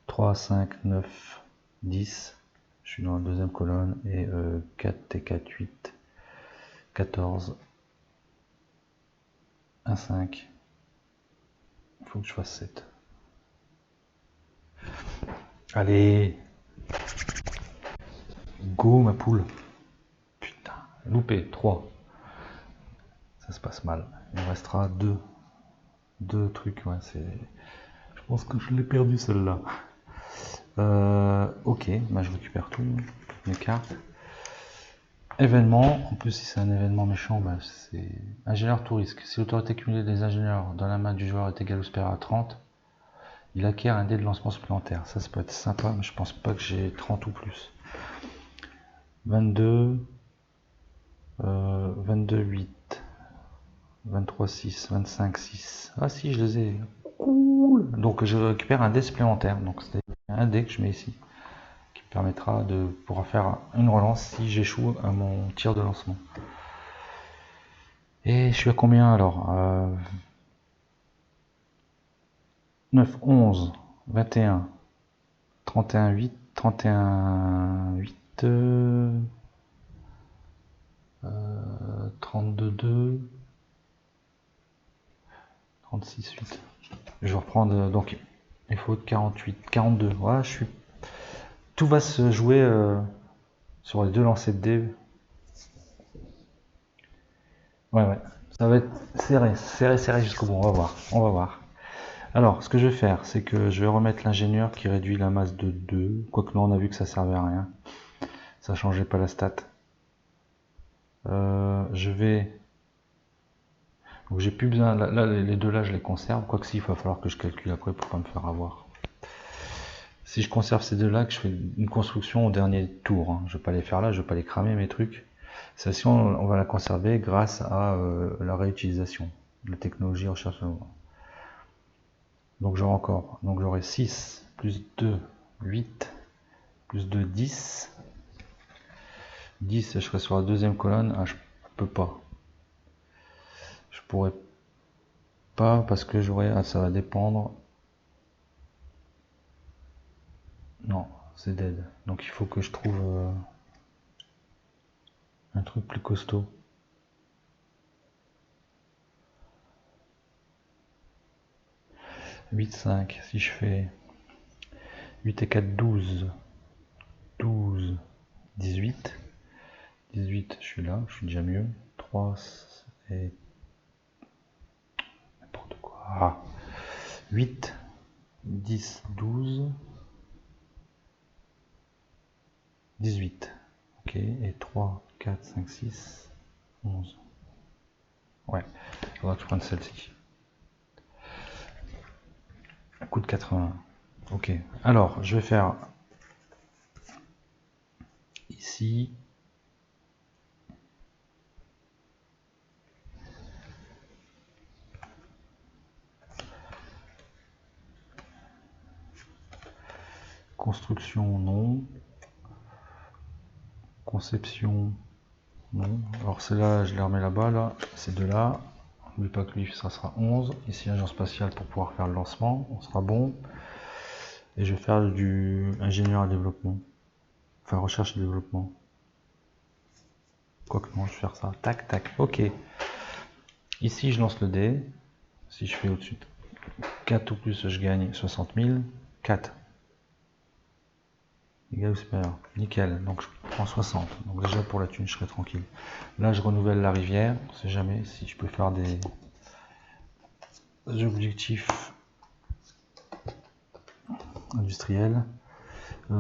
3, 5, 9, 10. Je suis dans la deuxième colonne. Et 4 et 4, 8, 14, 1, 5. Il faut que je fasse 7. Allez, go ma poule. Putain, loupé, 3. Ça se passe mal. Il me restera 2. 2 trucs, ouais, c'est... Je pense que je l'ai perdu celle-là. Ok, bah je récupère tout, mes cartes. Événement, en plus si c'est un événement méchant, bah c'est... Ingénieur tout risque. Si l'autorité cumulée des ingénieurs dans la main du joueur est égale ou supérieure à 30, il acquiert un dé de lancement supplémentaire. Ça peut être sympa, mais je pense pas que j'ai 30 ou plus. 22, 22, 8, 23, 6, 25, 6. Ah si, je les ai. Cool. Donc je récupère un dé supplémentaire. Donc c'est un dé que je mets ici, qui me permettra de pouvoir faire une relance si j'échoue à mon tir de lancement. Et je suis à combien alors 9, 11, 21, 31, 8, 31, 8, 32, 2, 36, 8. Je vais reprendre, donc il faut 48, 42. Voilà, je suis... Tout va se jouer sur les deux lancers de dés. Ouais. Ça va être serré jusqu'au bout. On va voir. On va voir. Alors, ce que je vais faire, c'est que je vais remettre l'ingénieur qui réduit la masse de 2. Quoique non, on a vu que ça servait à rien. Ça changeait pas la stat. Je vais... Donc j'ai plus besoin... Là, les deux là, je les conserve. Quoique si, il va falloir que je calcule après pour pas me faire avoir. Si je conserve ces deux là, que je fais une construction au dernier tour. Hein. Je vais pas les faire là, je vais pas les cramer mes trucs. Celle-ci, on va la conserver grâce à la réutilisation. La technologie recherche. Donc j'aurai encore. Donc j'aurai 6 plus 2, 8, plus 2, 10. 10, je serai sur la deuxième colonne. Ah, je peux pas. Je pourrais pas parce que j'aurai... Ah, ça va dépendre. Non, c'est dead. Donc il faut que je trouve un truc plus costaud. 8, 5. Si je fais 8 et 4, 12. 12, 18. 18, je suis là, je suis déjà mieux. 3 et... N'importe quoi. Ah. 8, 10, 12, 18. Ok, et 3, 4, 5, 6, 11. Ouais, il faudra que je prenne celle-ci. Un coup de 80. Ok, alors je vais faire ici. Construction, non. Conception, non. Alors celle-là, je les remets là-bas, là. Ces deux-là. N'oublie pas que lui, ça sera 11. Ici, agent spatial pour pouvoir faire le lancement. On sera bon. Et je vais faire du ingénieur à développement. Enfin, recherche et développement. Quoique non, je vais faire ça. Tac, tac. Ok. Ici, je lance le dé. Si je fais au-dessus de 4 ou plus, je gagne 60 000. 4. Égal ou supérieur. Nickel. Donc, je prends 60. Donc, déjà, pour la thune, je serai tranquille. Là, je renouvelle la rivière. On sait jamais si je peux faire des objectifs industriels.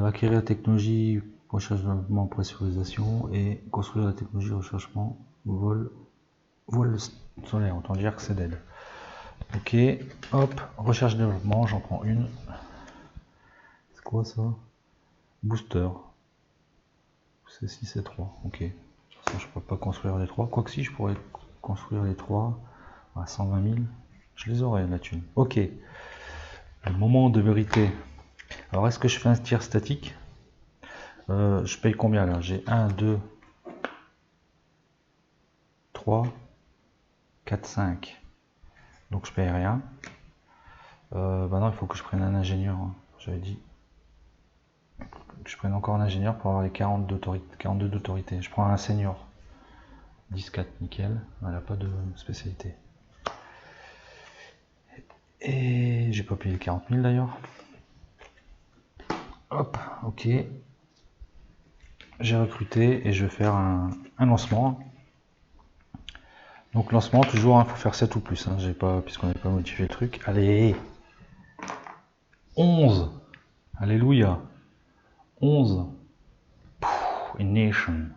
Acquérir la technologie, recherche développement, pressurisation. Et construire la technologie, recherchement, voile solaire. Autant dire que c'est dead. Ok, hop, recherche développement, j'en prends une. C'est quoi ça? Booster. C'est 6 et 3, ok. Ça, je peux pas construire les 3. Quoique si, je pourrais construire les 3 à 120 000. Je les aurais la thune. Ok. Le moment de vérité. Alors, est-ce que je fais un tir statique? Je paye combien là? J'ai 1, 2, 3, 4, 5. Donc je paye rien. Bah non, il faut que je prenne un ingénieur. Hein. J'avais dit que je prenne encore un ingénieur pour avoir les 42 d'autorité. Je prends un senior. 10-4, nickel. Elle n'a pas de spécialité. Et j'ai pas payé 40 000 d'ailleurs. Hop, ok. J'ai recruté et je vais faire un lancement. Donc lancement, toujours, il faut faire 7 ou plus. Hein. J'ai pas, puisqu'on n'a pas modifié le truc. Allez, 11. Alléluia. 11. Nation.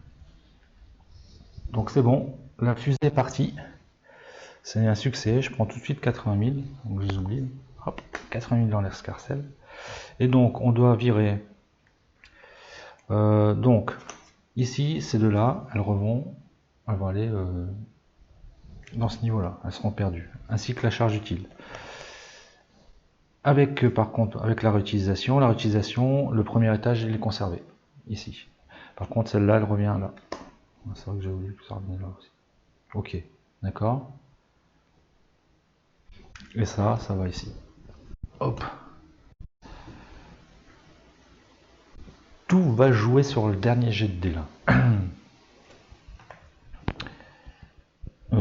Donc c'est bon, la fusée est partie. C'est un succès. Je prends tout de suite 80 000. Donc je les oublie. Hop, 80 000 dans l'escarcelle. Et donc on doit virer. Donc ici, ces deux-là, elles vont aller dans ce niveau-là. Elles seront perdues. Ainsi que la charge utile. Avec par contre, avec la réutilisation, le premier étage il est conservé. Ici. Par contre, celle-là, elle revient là. C'est vrai que j'ai voulu que ça revienne là aussi. Ok, d'accord. Et ça va ici. Hop. Tout va jouer sur le dernier jet de dés là.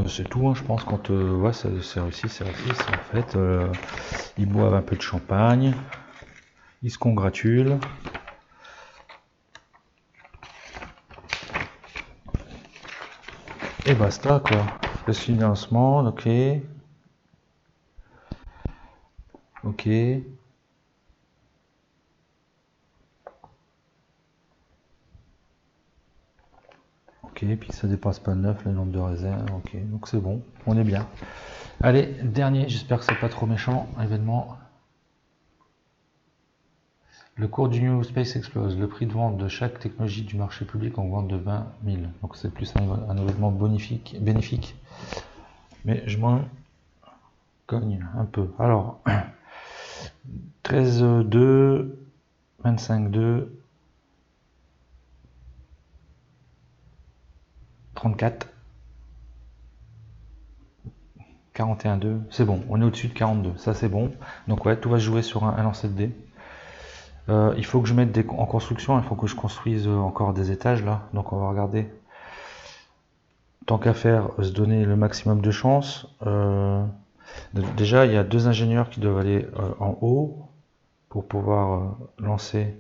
C'est tout, hein, je pense, quand ouais, c'est réussi, c'est réussi. En fait, ils boivent un peu de champagne, ils se congratulent. Et basta quoi. Le financement, ok. Ok. Ok, puis ça dépasse pas 9 le nombre de réserves, ok, donc c'est bon, on est bien. Allez, dernier, j'espère que c'est pas trop méchant, événement. Le cours du New Space explose, le prix de vente de chaque technologie du marché public augmente de 20 000, donc c'est plus un événement bénéfique, mais je m'en cogne un peu. Alors, 13,2, 25,2, 34, 41,2, c'est bon, on est au-dessus de 42, ça c'est bon. Donc ouais, tout va se jouer sur un lancer de dés. Il faut que je mette en construction, il faut que je construise encore des étages là, donc on va regarder. Tant qu'à faire, se donner le maximum de chance. Déjà, il y a 2 ingénieurs qui doivent aller en haut pour pouvoir lancer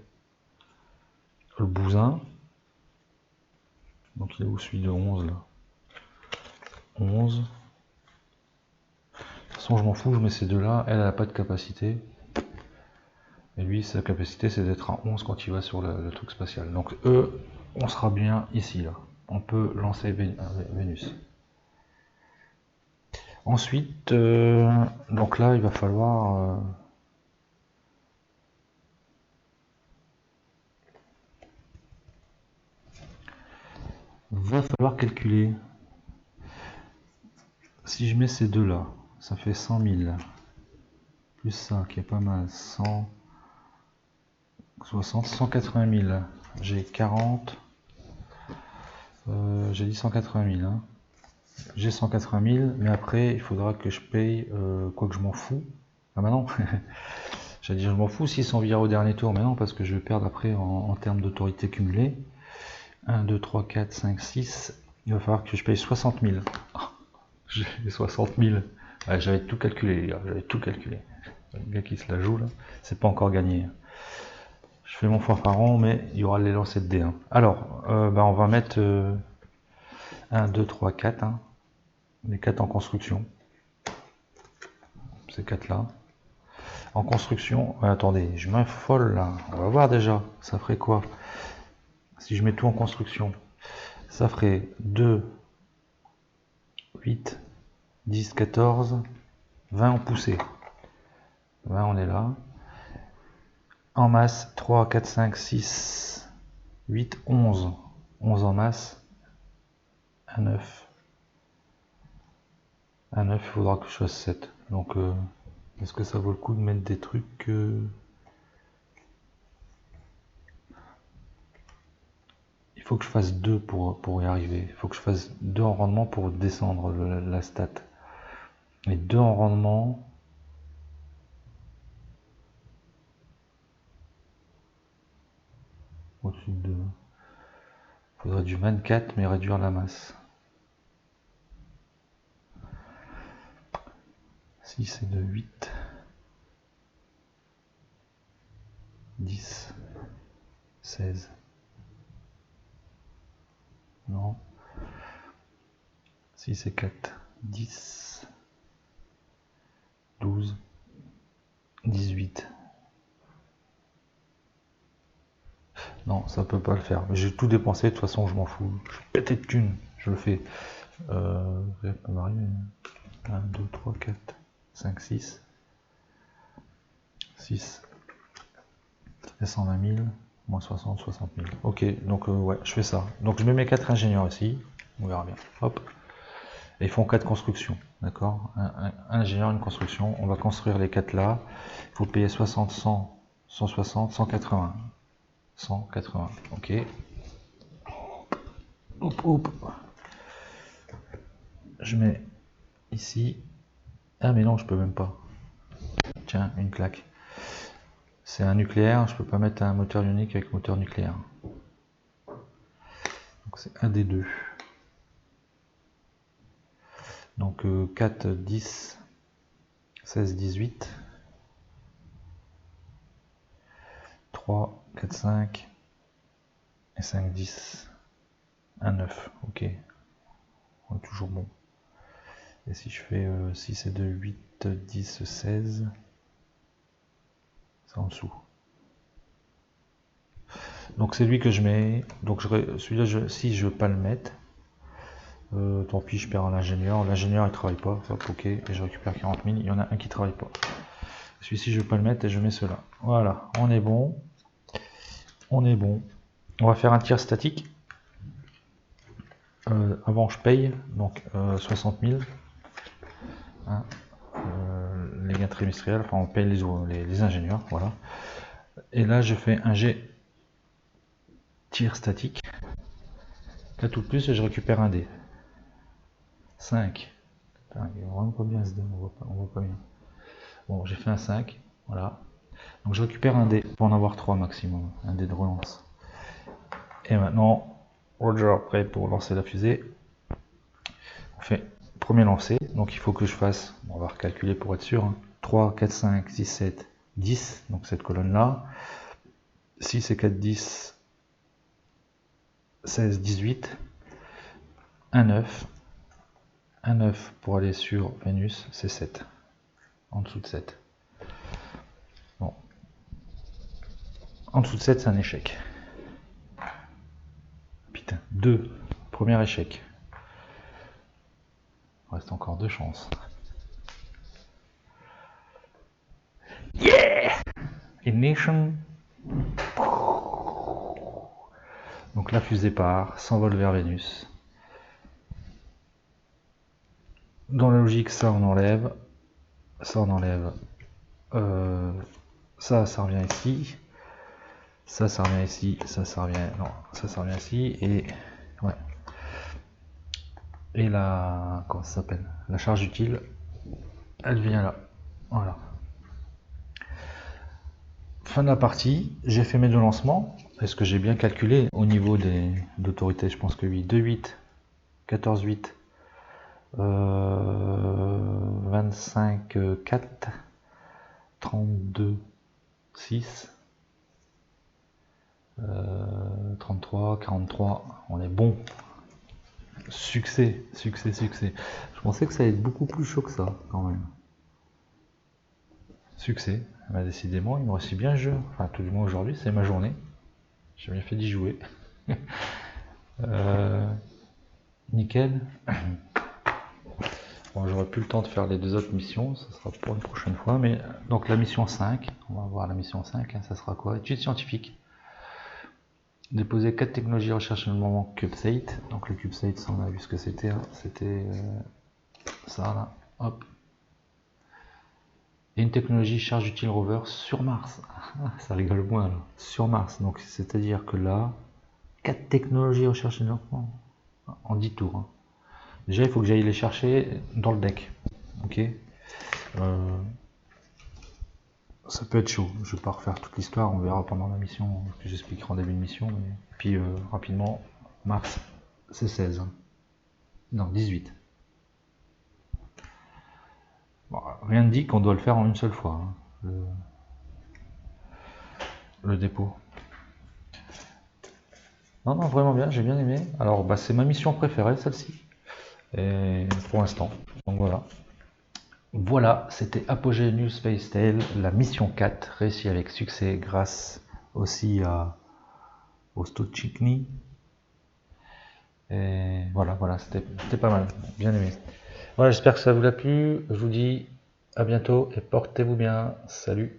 le bousin. Donc il est où celui de 11 là? 11. De toute façon, je m'en fous, je mets ces deux-là. Elle n'a pas de capacité. Et lui, sa capacité, c'est d'être à 11 quand il va sur le truc spatial. Donc eux, on sera bien ici, là. On peut lancer Vénus. Ensuite, donc là, il va falloir... calculer. Si je mets ces deux-là, ça fait 100 000. Plus ça, qui est pas mal. 100... 60, 180 000. J'ai 40. J'ai dit 180 000. Hein. J'ai 180 000, mais après, il faudra que je paye, quoi que je m'en fous. Ah bah non. J'allais dire, je m'en fous s'ils sont virés au dernier tour, mais non, parce que je vais perdre après en termes d'autorité cumulée. 1, 2, 3, 4, 5, 6. Il va falloir que je paye 60 000. J'ai 60 000. Ouais, j'avais tout calculé, les gars, j'avais tout calculé. Le gars qui se la joue là, c'est pas encore gagné. Je fais mon fanfaron, mais il y aura les lancers de dés. Hein. Alors, bah, on va mettre 1, 2, 3, 4. Hein. Les 4 en construction. Ces 4 là. En construction, attendez, je m'affole là. On va voir déjà, ça ferait quoi si je mets tout en construction? Ça ferait 2, 8, 10, 14, 20 en poussée. 20, on est là. En masse, 3, 4, 5, 6, 8, 11. 11 en masse. 1, 9. 1, 9, il faudra que je fasse 7. Donc, est-ce que ça vaut le coup de mettre des trucs il faut que je fasse 2 pour y arriver. Il faut que je fasse 2 en rendement pour descendre la stat. Et 2 en rendement. Au-dessus de 2. Il faudrait du 24, mais réduire la masse. 6 et 2, 8. 10. 16. Non. 6 et 4. 10. 12. 18. Non, ça peut pas le faire. Mais j'ai tout dépensé, de toute façon, je m'en fous. Je suis pété de thunes, je le fais. 1, 2, 3, 4, 5, 6. 6. Et 120 000. Moins 60, 60 000. Ok, donc ouais, je fais ça. Donc je mets mes 4 ingénieurs ici. On verra bien. Hop. Et ils font 4 constructions. D'accord, un ingénieur, une construction. On va construire les 4 là. Il faut payer 60, 100, 160, 180. 180. Ok. Hop, hop. Je mets ici. Ah mais non, je peux même pas. Tiens, une claque. C'est un nucléaire, je peux pas mettre un moteur ionique avec moteur nucléaire. Donc c'est un des deux. Donc 4, 10, 16, 18. 3, 4, 5. Et 5, 10. 1, 9. Ok. On est toujours bon. Et si je fais 6 et 2, 8, 10, 16. C'est en dessous. Donc c'est lui que je mets. Donc celui-là, si je veux pas le mettre, tant pis, je perds un ingénieur. L'ingénieur il travaille pas. Hop, ok. Et je récupère 40 000. Il y en a un qui travaille pas. Celui-ci, je veux pas le mettre et je mets cela. Voilà, on est bon. On est bon. On va faire un tir statique. Avant, je paye. Donc 60 000. Hein, les gains trimestriels. Enfin, on paye les ingénieurs. Voilà. Et là, je fais un jet tir statique. 4 ou plus et je récupère un dé. 5. Putain, il est vraiment pas bien ce dé, on voit pas bien. Bon, j'ai fait un 5, voilà. Donc je récupère un dé pour en avoir 3 maximum, un dé de relance. Et maintenant, Roger prêt pour lancer la fusée. On fait premier lancer, donc il faut que je fasse, on va recalculer pour être sûr, hein, 3, 4, 5, 6, 7, 10, donc cette colonne là. 6 et 4, 10, 16, 18, 1, 9. 1, 9 pour aller sur Vénus, c'est 7. En dessous de 7. Bon. En dessous de 7, c'est un échec. Putain, 2. Premier échec. Il reste encore 2 chances. Yeah! Ignition. Donc la fusée part, s'envole vers Vénus. Dans la logique, ça on enlève. Ça on enlève. Ça revient ici. Ça revient ici, ça revient, non, ça revient ici, et ouais. Et la, comment ça s'appelle, la charge utile, elle vient là, voilà. Fin de la partie, j'ai fait mes deux lancements. Est-ce que j'ai bien calculé au niveau d'autorité? Je pense que oui, 2,8, 14,8, 25,4, 32,6, 33, 43, on est bon. Succès, succès, succès. Je pensais que ça allait être beaucoup plus chaud que ça, quand même. Succès. Bah, décidément, il me réussit bien le jeu. Enfin, tout du moins aujourd'hui, c'est ma journée. J'ai bien fait d'y jouer. Nickel. Bon, j'aurai plus le temps de faire les deux autres missions, ça sera pour une prochaine fois. Mais donc la mission 5, on va voir la mission 5, hein, ça sera quoi? Études scientifiques. Déposer 4 technologies recherche le moment CubeSat. Donc le CubeSat, ça on a vu ce que c'était. Hein. C'était ça là. Hop. Et une technologie charge utile rover sur Mars. Ça rigole moins là. Sur Mars. Donc c'est-à-dire que là, 4 technologies recherche le moment en 10 tours. Hein. Déjà, il faut que j'aille les chercher dans le deck. Ok. Ça peut être chaud. Je vais pas refaire toute l'histoire. On verra pendant la mission. Que j'expliquerai en début de mission. Mais... Puis rapidement, Mars, c'est 16. Hein. Non, 18. Bon, rien ne dit qu'on doit le faire en une seule fois. Hein, le dépôt. Non, non, vraiment bien. J'ai bien aimé. Alors, bah, c'est ma mission préférée, celle-ci. Et pour l'instant. Donc voilà. Voilà, c'était Apogée New Space Tale, la mission 4, réussie avec succès grâce aussi au Stochnikny. Et voilà, c'était pas mal, bien aimé. Voilà, j'espère que ça vous a plu. Je vous dis à bientôt et portez-vous bien. Salut.